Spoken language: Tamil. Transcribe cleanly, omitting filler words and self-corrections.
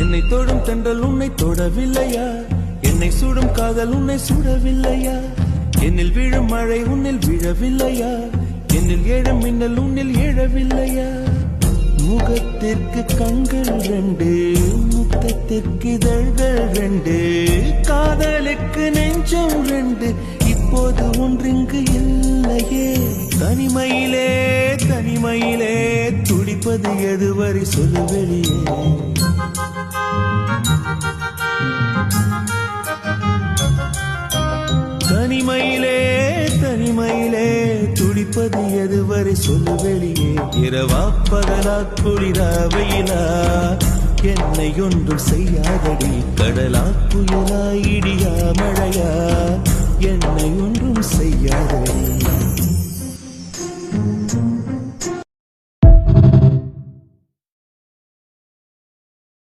என்னை தொடும் தென்றல் உன்னை தொடவில்லையா? என்னை சுடும் காதல் உன்னை சுடவில்லையா? என்னில் விழும் மழை உன்னில் விழவில்லையா? என்னில் ஏழும் மின்னல் உன்னில் எழவில்லையா? முகத்திற்கு கண்கள் ரெண்டு, முத்தத்திற்கு இதழ்கள் ரெண்டு, காதலுக்கு நெஞ்சம் ரெண்டு, இப்போது ஒன்றிங்கு இல்லையே. தனிமையிலே தனிமையிலே துடிப்பது எதுவரை சொல்லு வெளியே. தனிமையிலே தனிமையிலே துடிப்பது எதுவரை சொல்லு வெளியே. இரவா பகலா குளிரா வெயிலா என்னை ஒன்றும் செய்யாதடி. கடலா புயலா இடியா மழையா என்னை ஒன்றும் செய்யாதடி.